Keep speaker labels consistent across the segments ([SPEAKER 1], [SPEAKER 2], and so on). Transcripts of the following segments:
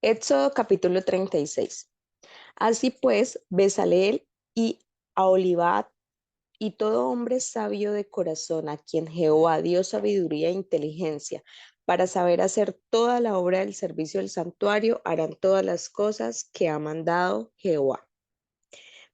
[SPEAKER 1] Éxodo capítulo 36. Así pues, Bezaleel y Aholiab y todo hombre sabio de corazón a quien Jehová dio sabiduría e inteligencia para saber hacer toda la obra del servicio del santuario, harán todas las cosas que ha mandado Jehová.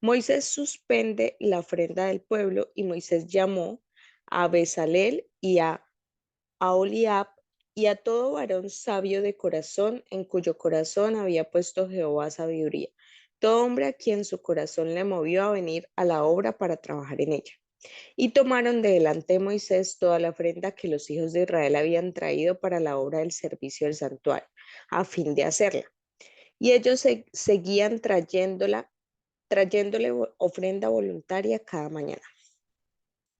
[SPEAKER 1] Moisés suspende la ofrenda del pueblo y Moisés llamó a Bezaleel y a Aholiab y a todo varón sabio de corazón, en cuyo corazón había puesto Jehová sabiduría, todo hombre a quien su corazón le movió a venir a la obra para trabajar en ella. Y tomaron de delante de Moisés toda la ofrenda que los hijos de Israel habían traído para la obra del servicio del santuario, a fin de hacerla. Y ellos seguían trayéndole ofrenda voluntaria cada mañana.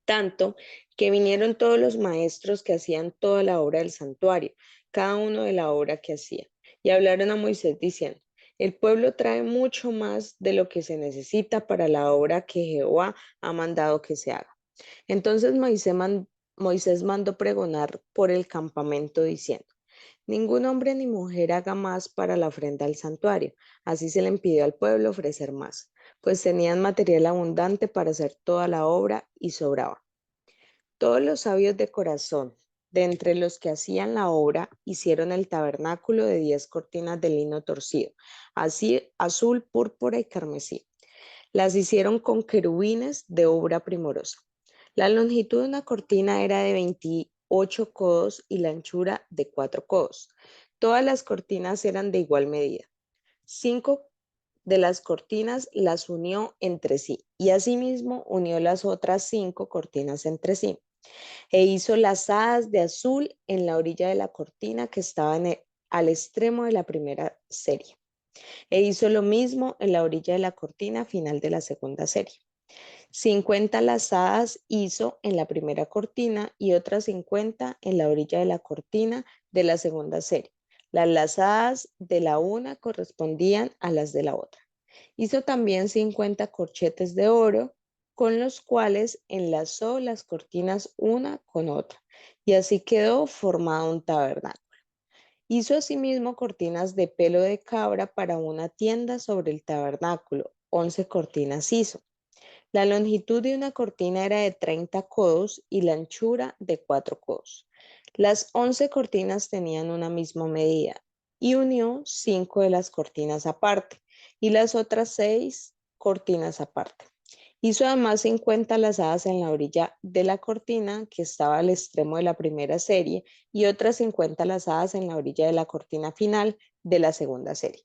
[SPEAKER 1] Tanto que vinieron todos los maestros que hacían toda la obra del santuario, cada uno de la obra que hacía, y hablaron a Moisés diciendo, el pueblo trae mucho más de lo que se necesita para la obra que Jehová ha mandado que se haga. Entonces Moisés mandó pregonar por el campamento diciendo, ningún hombre ni mujer haga más para la ofrenda al santuario. Así se le impidió al pueblo ofrecer más, pues tenían material abundante para hacer toda la obra y sobraba. Todos los sabios de corazón, de entre los que hacían la obra, hicieron el tabernáculo de 10 cortinas de lino torcido, así azul, púrpura y carmesí. Las hicieron con querubines de obra primorosa. La longitud de una cortina era de 28 codos y la anchura de 4 codos. Todas las cortinas eran de igual medida. 5 de las cortinas las unió entre sí y asimismo unió las otras 5 cortinas entre sí. E hizo lazadas de azul en la orilla de la cortina que estaba al extremo de la primera serie. E hizo lo mismo en la orilla de la cortina final de la segunda serie. 50 lazadas hizo en la primera cortina y otras 50 en la orilla de la cortina de la segunda serie. Las lazadas de la una correspondían a las de la otra. Hizo también 50 corchetes de oro con los cuales enlazó las cortinas una con otra y así quedó formado un tabernáculo. Hizo asimismo cortinas de pelo de cabra para una tienda sobre el tabernáculo. 11 cortinas hizo. La longitud de una cortina era de 30 codos y la anchura de 4 codos. Las 11 cortinas tenían una misma medida y unió 5 de las cortinas aparte y las otras 6 cortinas aparte. Hizo además 50 lazadas en la orilla de la cortina que estaba al extremo de la primera serie y otras 50 lazadas en la orilla de la cortina final de la segunda serie.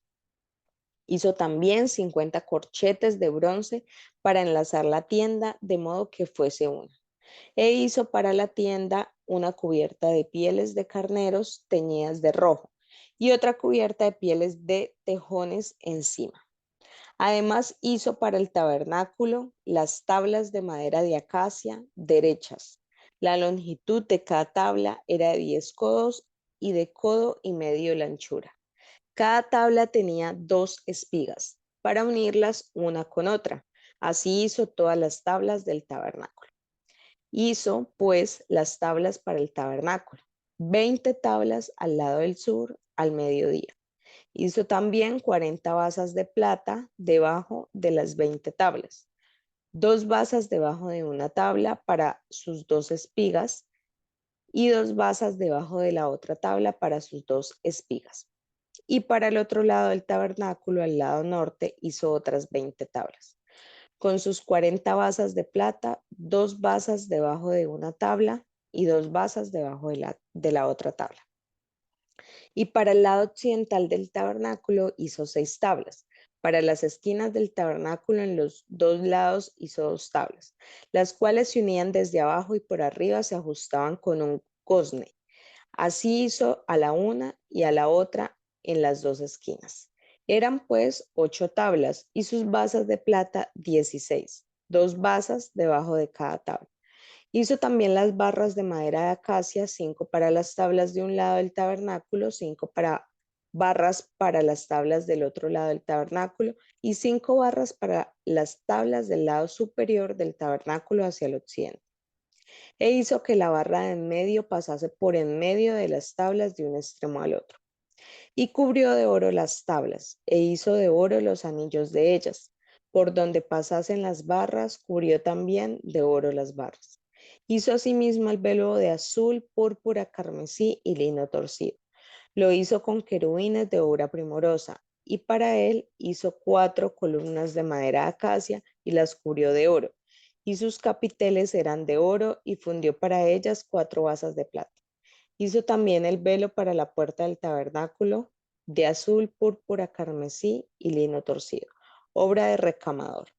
[SPEAKER 1] Hizo también 50 corchetes de bronce para enlazar la tienda de modo que fuese una. E hizo para la tienda una cubierta de pieles de carneros teñidas de rojo y otra cubierta de pieles de tejones encima. Además hizo para el tabernáculo las tablas de madera de acacia derechas. La longitud de cada tabla era de 10 codos y de codo y medio la anchura. Cada tabla tenía 2 espigas para unirlas una con otra. Así hizo todas las tablas del tabernáculo. Hizo pues las tablas para el tabernáculo, 20 tablas al lado del sur al mediodía. Hizo también 40 basas de plata debajo de las 20 tablas, 2 basas debajo de una tabla para sus 2 espigas y 2 basas debajo de la otra tabla para sus 2 espigas. Y para el otro lado del tabernáculo, al lado norte, hizo otras 20 tablas. Con sus 40 basas de plata, 2 basas debajo de una tabla y 2 basas debajo de la otra tabla. Y para el lado occidental del tabernáculo hizo 6 tablas. Para las esquinas del tabernáculo en los 2 lados hizo 2 tablas, las cuales se unían desde abajo y por arriba se ajustaban con un gozne. Así hizo a la una y a la otra en las 2 esquinas. Eran pues 8 tablas y sus basas de plata 16, 2 basas debajo de cada tabla. Hizo también las barras de madera de acacia, 5 para las tablas de un lado del tabernáculo, 5 para barras para las tablas del otro lado del tabernáculo y 5 barras para las tablas del lado superior del tabernáculo hacia el occidente. E hizo que la barra de en medio pasase por en medio de las tablas de un extremo al otro. Y cubrió de oro las tablas, e hizo de oro los anillos de ellas. Por donde pasasen las barras, cubrió también de oro las barras. Hizo asimismo el velo de azul, púrpura, carmesí y lino torcido. Lo hizo con querubines de obra primorosa, y para él hizo 4 columnas de madera de acacia y las cubrió de oro. Y sus capiteles eran de oro, y fundió para ellas 4 basas de plata. Hizo también el velo para la puerta del tabernáculo de azul, púrpura, carmesí y lino torcido, obra de recamador.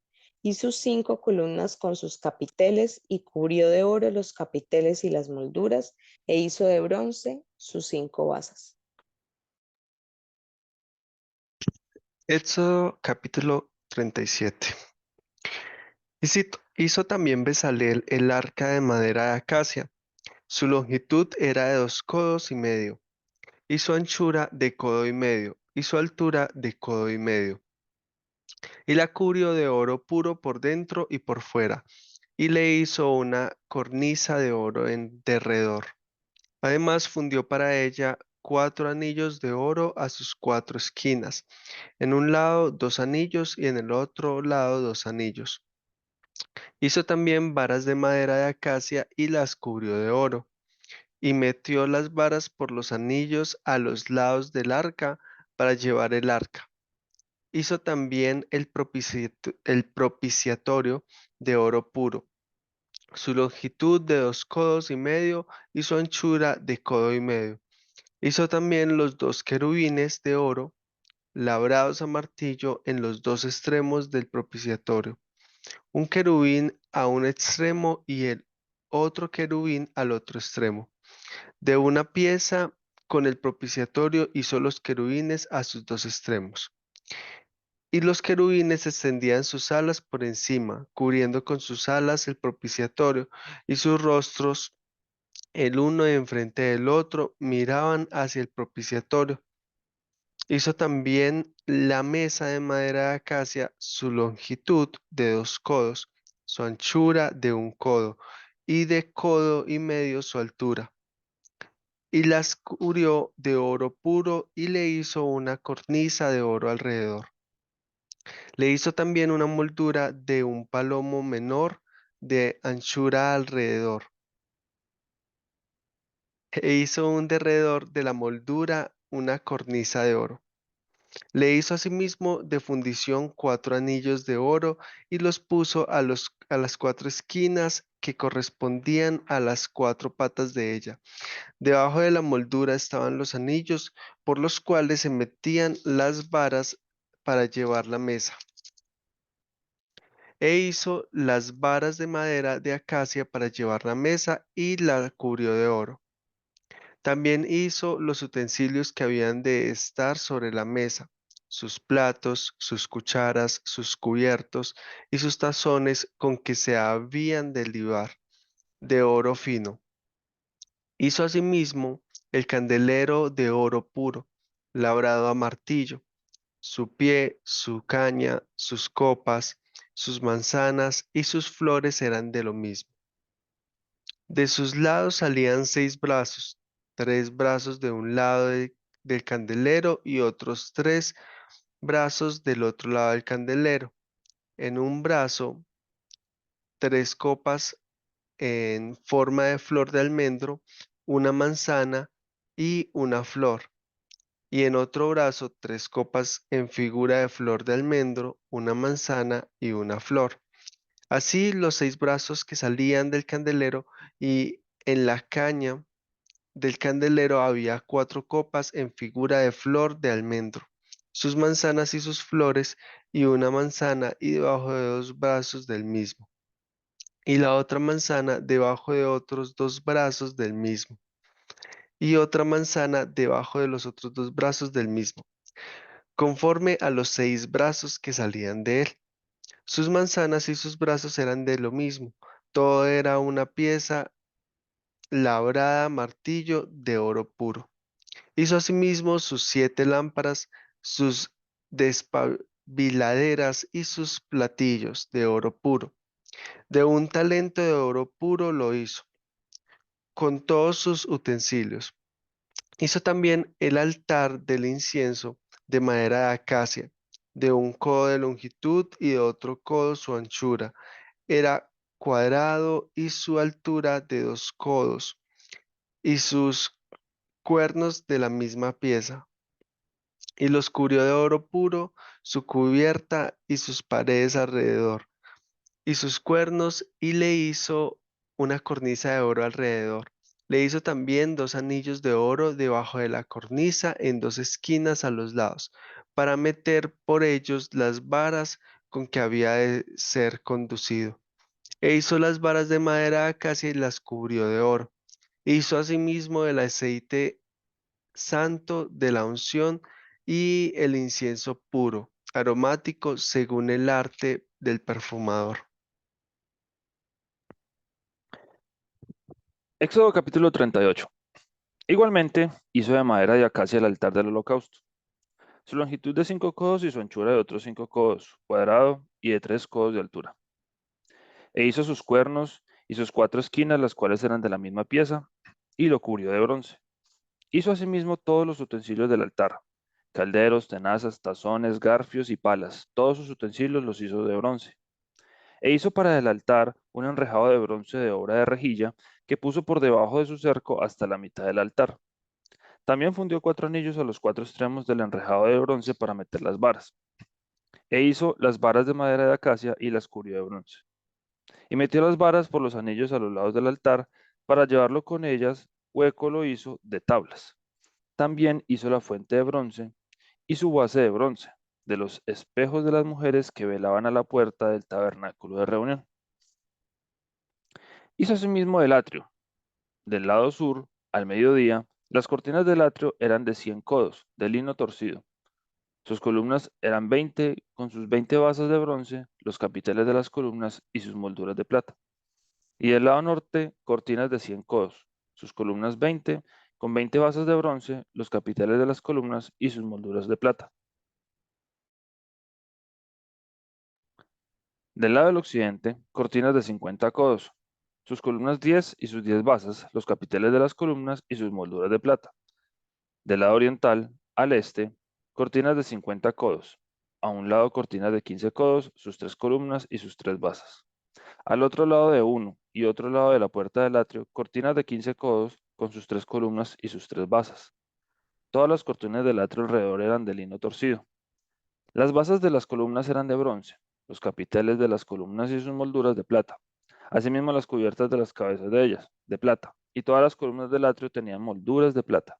[SPEAKER 1] Y sus 5 columnas con sus capiteles, y cubrió de oro los capiteles y las molduras, e hizo de bronce sus 5 basas.
[SPEAKER 2] Éxodo capítulo 37. Hizo también Bezaleel el arca de madera de acacia. Su longitud era de 2 codos y medio, y su anchura de codo y medio, y su altura de codo y medio. Y la cubrió de oro puro por dentro y por fuera, y le hizo una cornisa de oro en derredor. Además fundió para ella 4 anillos de oro a sus 4 esquinas, en un lado 2 anillos y en el otro lado 2 anillos. Hizo también varas de madera de acacia y las cubrió de oro, y metió las varas por los anillos a los lados del arca para llevar el arca. Hizo también el propiciatorio de oro puro, su longitud de 2 codos y medio y su anchura de codo y medio. Hizo también los 2 querubines de oro labrados a martillo en los 2 extremos del propiciatorio, un querubín a un extremo y el otro querubín al otro extremo. De una pieza con el propiciatorio hizo los querubines a sus 2 extremos. Y los querubines extendían sus alas por encima, cubriendo con sus alas el propiciatorio, y sus rostros, el uno enfrente del otro, miraban hacia el propiciatorio. Hizo también la mesa de madera de acacia, su longitud de 2 codos, su anchura de 1 codo, y de codo y medio su altura. Y las cubrió de oro puro y le hizo una cornisa de oro alrededor. Le hizo también una moldura de un palomo menor de anchura alrededor. E hizo un derredor de la moldura una cornisa de oro. Le hizo asimismo de fundición 4 anillos de oro y los puso a las 4 esquinas que correspondían a las 4 patas de ella. Debajo de la moldura estaban los anillos por los cuales se metían las varas para llevar la mesa. E hizo las varas de madera de acacia para llevar la mesa y la cubrió de oro. También hizo los utensilios que habían de estar sobre la mesa, sus platos, sus cucharas, sus cubiertos y sus tazones con que se habían de libar, de oro fino. Hizo asimismo el candelero de oro puro, labrado a martillo, su pie, su caña, sus copas, sus manzanas y sus flores eran de lo mismo. De sus lados salían 6 brazos, 3 brazos de un lado del candelero y otros 3 brazos del otro lado del candelero. En un brazo, 3 copas en forma de flor de almendro, una manzana y una flor. Y en otro brazo, 3 copas en figura de flor de almendro, una manzana y una flor. Así los 6 brazos que salían del candelero, y en la caña del candelero había 4 copas en figura de flor de almendro, sus manzanas y sus flores, y una manzana y debajo de 2 brazos del mismo, y la otra manzana debajo de otros 2 brazos del mismo, y otra manzana debajo de los otros 2 brazos del mismo, conforme a los 6 brazos que salían de él. Sus manzanas y sus brazos eran de lo mismo, todo era una pieza labrada a martillo de oro puro. Hizo asimismo sus 7 lámparas, sus despabiladeras y sus platillos de oro puro. De un talento de oro puro lo hizo, con todos sus utensilios. Hizo también el altar del incienso de madera de acacia, de un codo de longitud y de otro codo su anchura. Era cuadrado y su altura de 2 codos, y sus cuernos de la misma pieza. Y los cubrió de oro puro, su cubierta y sus paredes alrededor, y sus cuernos, y le hizo una cornisa de oro alrededor. Le hizo también 2 anillos de oro debajo de la cornisa en 2 esquinas a los lados, para meter por ellos las varas con que había de ser conducido. E hizo las varas de madera de acacia y las cubrió de oro. E hizo asimismo el aceite santo de la unción y el incienso puro, aromático según el arte del perfumador.
[SPEAKER 3] Éxodo capítulo 38. Igualmente hizo de madera de acacia el altar del holocausto. Su longitud de 5 codos y su anchura de otros 5 codos, cuadrado y de 3 codos de altura. E hizo sus cuernos y sus 4 esquinas, las cuales eran de la misma pieza, y lo cubrió de bronce. Hizo asimismo todos los utensilios del altar: calderos, tenazas, tazones, garfios y palas. Todos sus utensilios los hizo de bronce. E hizo para el altar un enrejado de bronce de obra de rejilla, que puso por debajo de su cerco hasta la mitad del altar. También fundió 4 anillos a los 4 extremos del enrejado de bronce para meter las varas. E hizo las varas de madera de acacia y las cubrió de bronce. Y metió las varas por los anillos a los lados del altar, para llevarlo con ellas. Hueco lo hizo de tablas. También hizo la fuente de bronce y su base de bronce, de los espejos de las mujeres que velaban a la puerta del tabernáculo de reunión. Hizo asimismo el atrio. Del lado sur, al mediodía, las cortinas del atrio eran de 100 codos, de lino torcido. Sus columnas eran 20, con sus 20 basas de bronce, los capiteles de las columnas y sus molduras de plata. Y del lado norte, cortinas de 100 codos, sus columnas 20, con 20 basas de bronce, los capiteles de las columnas y sus molduras de plata. Del lado del occidente, cortinas de 50 codos, sus columnas 10 y sus 10 basas, los capiteles de las columnas y sus molduras de plata. Del lado oriental, al este, cortinas de 50 codos. A un lado, cortinas de 15 codos, sus 3 columnas y sus 3 basas. Al otro lado de uno y otro lado de la puerta del atrio, cortinas de 15 codos, con sus 3 columnas y sus 3 basas. Todas las cortinas del atrio alrededor eran de lino torcido. Las basas de las columnas eran de bronce, los capiteles de las columnas y sus molduras de plata. Asimismo, las cubiertas de las cabezas de ellas, de plata, y todas las columnas del atrio tenían molduras de plata.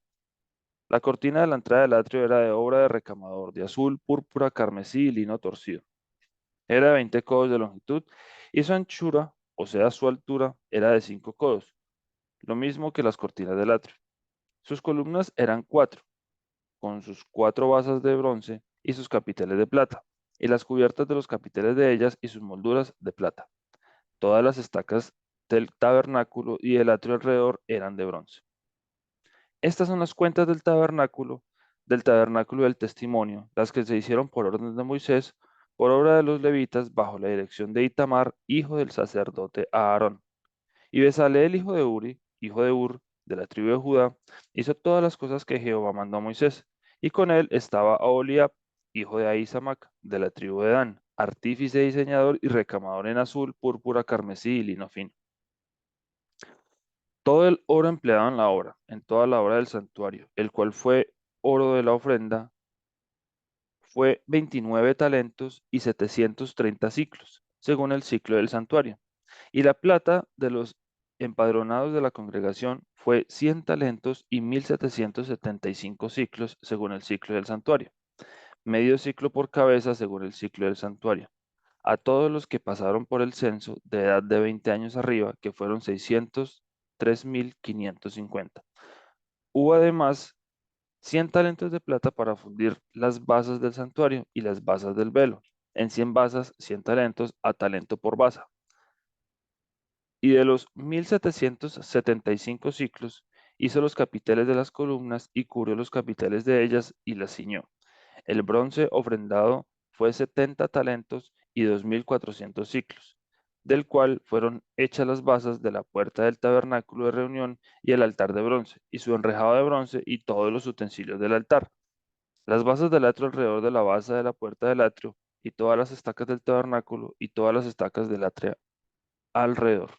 [SPEAKER 3] La cortina de la entrada del atrio era de obra de recamador, de azul, púrpura, carmesí y lino torcido. Era de 20 codos de longitud, y su anchura, o sea, su altura, era de 5 codos, lo mismo que las cortinas del atrio. Sus columnas eran 4, con sus 4 basas de bronce y sus capiteles de plata, y las cubiertas de los capiteles de ellas y sus molduras de plata. Todas las estacas del tabernáculo y el atrio alrededor eran de bronce. Estas son las cuentas del tabernáculo del testimonio, las que se hicieron por orden de Moisés, por obra de los levitas, bajo la dirección de Itamar, hijo del sacerdote Aarón. Y Bezaleel, hijo de Uri, hijo de Ur, de la tribu de Judá, hizo todas las cosas que Jehová mandó a Moisés. Y con él estaba Aholiab, hijo de Ahisamac, de la tribu de Dan, artífice, diseñador y recamador en azul, púrpura, carmesí y lino fino. Todo el oro empleado en la obra, en toda la obra del santuario, el cual fue oro de la ofrenda, fue 29 talentos y 730 siclos, según el ciclo del santuario. Y la plata de los empadronados de la congregación fue 100 talentos y 1775 ciclos, según el ciclo del santuario. Medio ciclo por cabeza, según el ciclo del santuario. A todos los que pasaron por el censo de edad de 20 años arriba, que fueron 603.550. Hubo además 100 talentos de plata para fundir las basas del santuario y las basas del velo. En 100 basas, 100 talentos a talento por basa. Y de los 1775 ciclos, hizo los capiteles de las columnas y cubrió los capiteles de ellas y las ciñó. El bronce ofrendado fue 70 talentos y 2400 ciclos. del cual fueron hechas las basas de la puerta del tabernáculo de reunión y el altar de bronce, y su enrejado de bronce y todos los utensilios del altar. Las basas del atrio alrededor de la base de la puerta del atrio, y todas las estacas del tabernáculo, y todas las estacas del atrio alrededor.